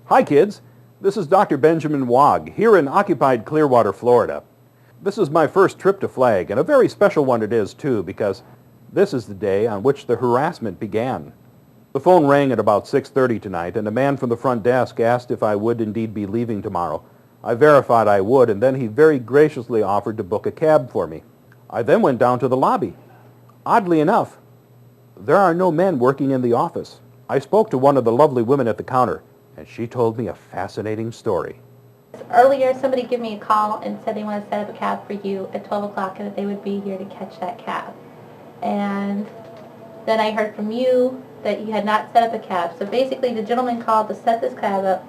Hi kids, this is Dr. Benjamin Wog here in occupied Clearwater, Florida. This is my first trip to Flag, and a very special one it is too, because this is the day on which the harassment began. The phone rang at about 6:30 tonight, and a man from the front desk asked if I would indeed be leaving tomorrow. I verified I would, and then he very graciously offered to book a cab for me. I then went down to the lobby. Oddly enough, there are no men working in the office. I spoke to one of the lovely women at the counter, and she told me a fascinating story. Earlier, somebody gave me a call and said they want to set up a cab for you at 12 o'clock and that they would be here to catch that cab. And then I heard from you that you had not set up a cab. So basically, the gentleman called to set this cab up,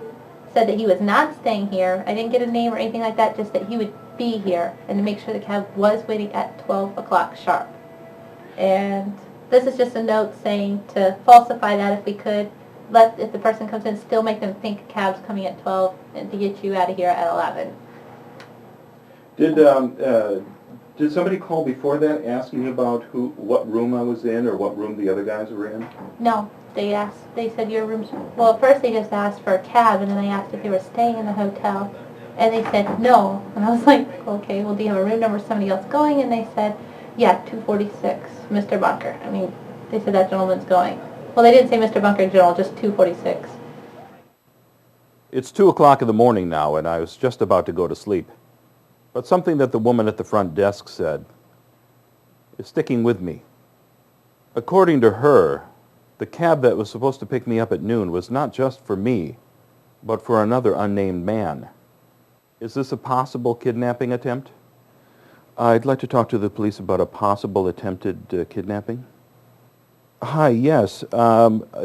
said that he was not staying here. I didn't get a name or anything like that, just that he would be here and to make sure the cab was waiting at 12 o'clock sharp. And this is just a note saying to falsify that if we could. If the person comes in, still make them think a cab's coming at 12 and to get you out of here at 11. Did somebody call before that asking about what room I was in or what room the other guys were in? No, they said your room's, well, at first they just asked for a cab, and then I asked if they were staying in the hotel, and they said no. And I was like, okay, well, do you have a room number, somebody else going? And they said, yeah, 246, Mr. Bunker. I mean, they said that gentleman's going. Well, they didn't say Mr. Bunker in general, just 246. It's 2 o'clock in the morning now, and I was just about to go to sleep. But something that the woman at the front desk said is sticking with me. According to her, the cab that was supposed to pick me up at noon was not just for me, but for another unnamed man. Is this a possible kidnapping attempt? I'd like to talk to the police about a possible attempted kidnapping. Hi, yes.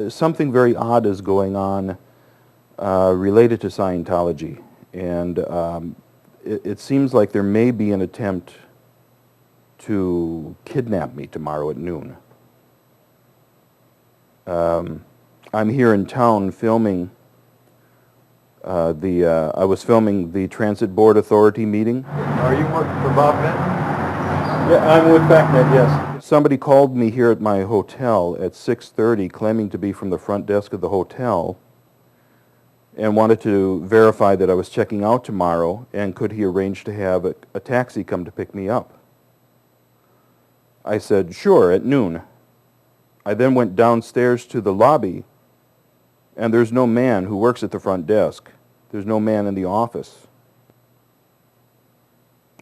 Something very odd is going on related to Scientology, and it seems like there may be an attempt to kidnap me tomorrow at noon. I'm here in town filming I was filming the Transit Board Authority meeting. Are you working for Bob Benton? Yeah, I'm with BACnet, yes. Somebody called me here at my hotel at 6:30 claiming to be from the front desk of the hotel and wanted to verify that I was checking out tomorrow and could he arrange to have a taxi come to pick me up. I said, sure, at noon. I then went downstairs to the lobby, and there's no man who works at the front desk. There's no man in the office.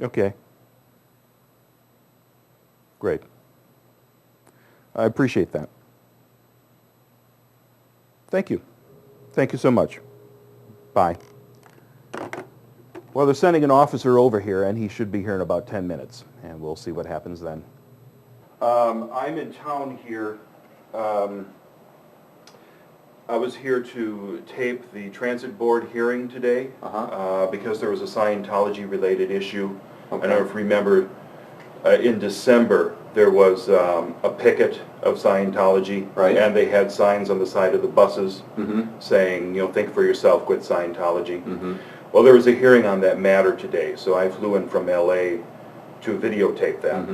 Okay. Great. I appreciate that. Thank you. Thank you so much. Bye. Well, they're sending an officer over here, and he should be here in about 10 minutes, and we'll see what happens then. I'm in town here. I was here to tape the Transit Board hearing today because there was a Scientology-related issue. Okay. And I remember in December there was a picket of Scientology, right, and they had signs on the side of the buses saying, you know, think for yourself, quit Scientology. Well, there was a hearing on that matter today, so I flew in from LA to videotape that.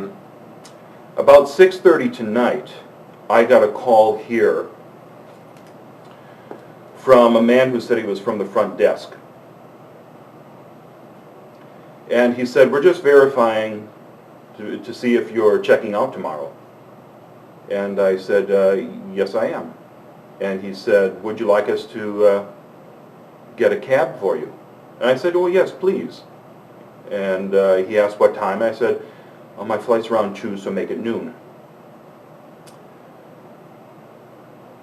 About 6:30 tonight, I got a call here from a man who said he was from the front desk. And he said, we're just verifying to see if you're checking out tomorrow. And I said, yes, I am. And he said, would you like us to get a cab for you? And I said, oh, yes, please. And he asked what time. I said, oh, my flight's around 2, so make it noon.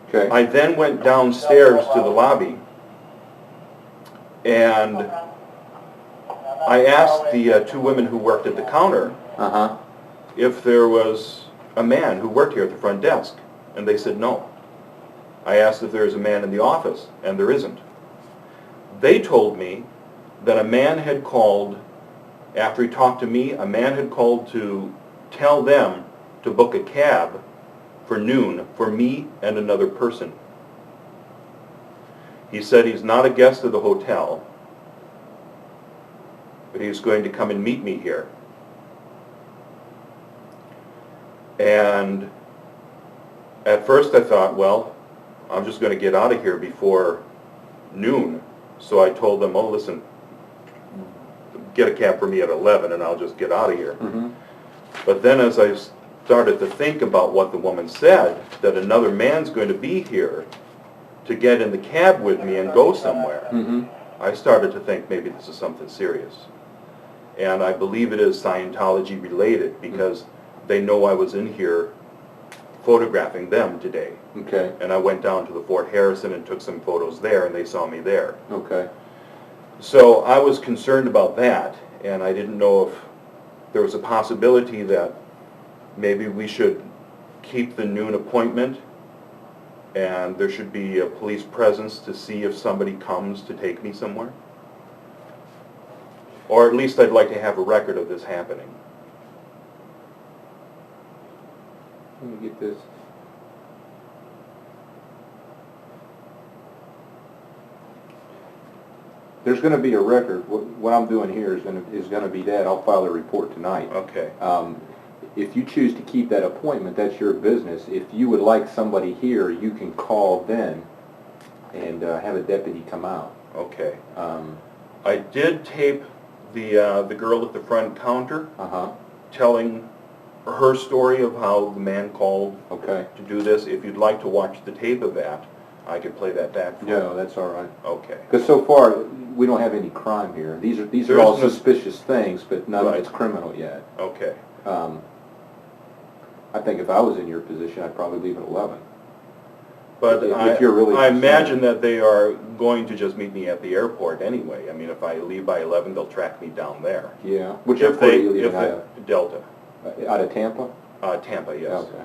Okay. I then went downstairs to the lobby, and I asked the two women who worked at the counter if there was a man who worked here at the front desk, and they said no. I asked if there was a man in the office, and there isn't. They told me that a man had called, after he talked to me, a man had called to tell them to book a cab for noon for me and another person. He said he's not a guest of the hotel, but he's going to come and meet me here. And at first I thought, well, I'm just going to get out of here before noon. So I told them, oh, listen, get a cab for me at 11 and I'll just get out of here. Mm-hmm. But then as I started to think about what the woman said, that another man's going to be here to get in the cab with me and go somewhere, Mm-hmm. I started to think maybe this is something serious. And I believe it is Scientology related because they know I was in here photographing them today. Okay. And I went down to the Fort Harrison and took some photos there, and they saw me there. Okay. So I was concerned about that, and I didn't know if there was a possibility that maybe we should keep the noon appointment and there should be a police presence to see if somebody comes to take me somewhere. Or at least I'd like to have a record of this happening. Let me get this. There's going to be a record. What I'm doing here is going to be that. I'll file a report tonight. Okay. If you choose to keep that appointment, that's your business. If you would like somebody here, you can call then and have a deputy come out. Okay. I did tape the girl at the front counter telling her story of how the man called Okay. to do this. If you'd like to watch the tape of that, I could play that back for you. No, that's all right. Okay. Because so far, we don't have any crime here. These are all There's no- suspicious things, but none of Right. it's criminal yet. Okay. I think if I was in your position, I'd probably leave at 11. But If you're really I concerned. imagine that they are going to just meet me at the airport anyway. I mean, if I leave by 11, they'll track me down there. Yeah. Which If airport are they, you leaving if out of? Delta, Out of Tampa? Tampa, yes. Okay.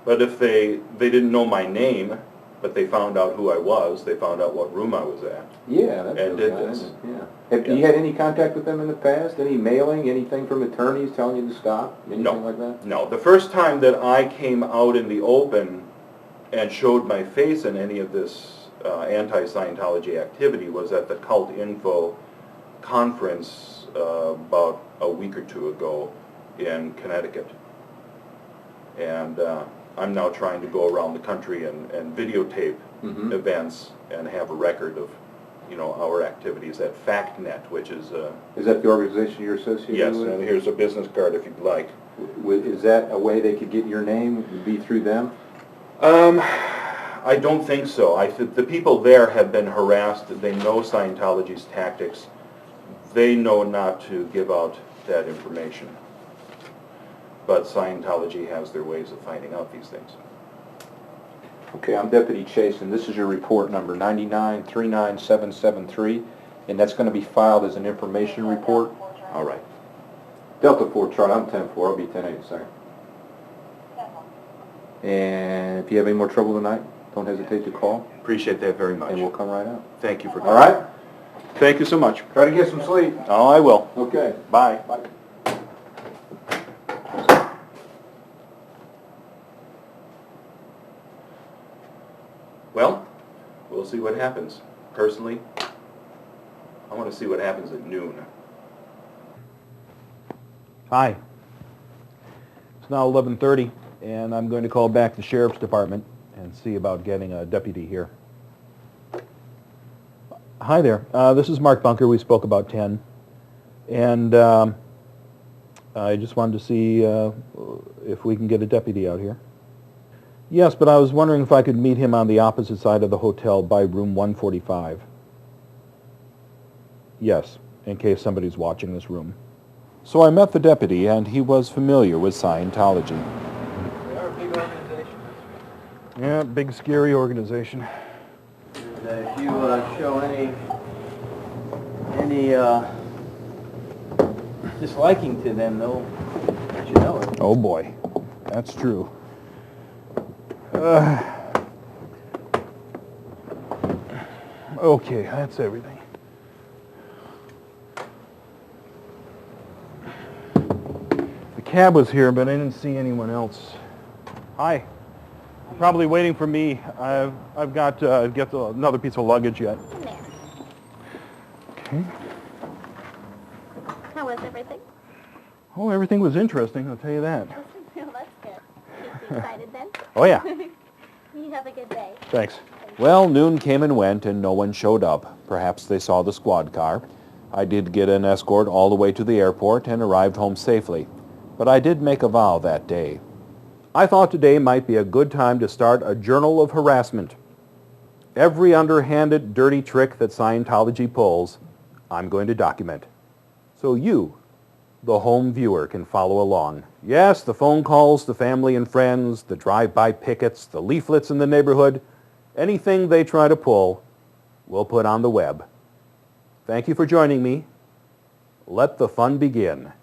But if they didn't know my name, but they found out who I was, they found out what room I was at. Yeah, that's And really did nice, this. isn't it? Yeah. Have you had any contact with them in the past? Any mailing? Anything from attorneys telling you to stop? Anything No. like that? No, the first time that I came out in the open and showed my face in any of this anti-Scientology activity was at the Cult Info conference about a week or two ago in Connecticut. And I'm now trying to go around the country and videotape events and have a record of, our activities at FactNet, which is... Is that the organization you're associated yes, with? and here's a business card if you'd like. Is that a way they could get your name? Would it be through them? I don't think so. The people there have been harassed. They know Scientology's tactics. They know not to give out that information. But Scientology has their ways of finding out these things. Okay, I'm Deputy Chase, and this is your report number 9939773, and that's going to be filed as an information report. All right. Delta 4 chart, I'm 10-4, I'll be 10-8 in a second. And if you have any more trouble tonight, don't hesitate to call, Appreciate that very much. and we'll come right out. Thank you for All right? Thank you so much. Try to get some sleep. Oh, I will. Okay. Bye. Bye. Well, we'll see what happens. Personally, I want to see what happens at noon. Hi. It's now 11:30, and I'm going to call back the Sheriff's Department and see about getting a deputy here. Hi there. This is Mark Bunker. We spoke about 10. And I just wanted to see if we can get a deputy out here. Yes, but I was wondering if I could meet him on the opposite side of the hotel by room 145. Yes, in case somebody's watching this room. So I met the deputy, and he was familiar with Scientology. They are a big organization. Yeah, big, scary organization. And if you show any disliking to them, they'll let you know it. Oh boy, that's true. Okay, that's everything. The cab was here, but I didn't see anyone else. Hi. You're probably waiting for me. I've got to get another piece of luggage yet. Okay. How was everything? Oh, everything was interesting, I'll tell you that. Well, that's good. Keep you excited then. Oh yeah. You have a good day. Thanks. Thank Well, noon came and went, and no one showed up. Perhaps they saw the squad car. I did get an escort all the way to the airport and arrived home safely. But I did make a vow that day. I thought today might be a good time to start a journal of harassment. Every underhanded, dirty trick that Scientology pulls, I'm going to document. So you, the home viewer, can follow along. Yes, the phone calls to family and friends, the drive-by pickets, the leaflets in the neighborhood, anything they try to pull, we'll put on the web. Thank you for joining me. Let the fun begin.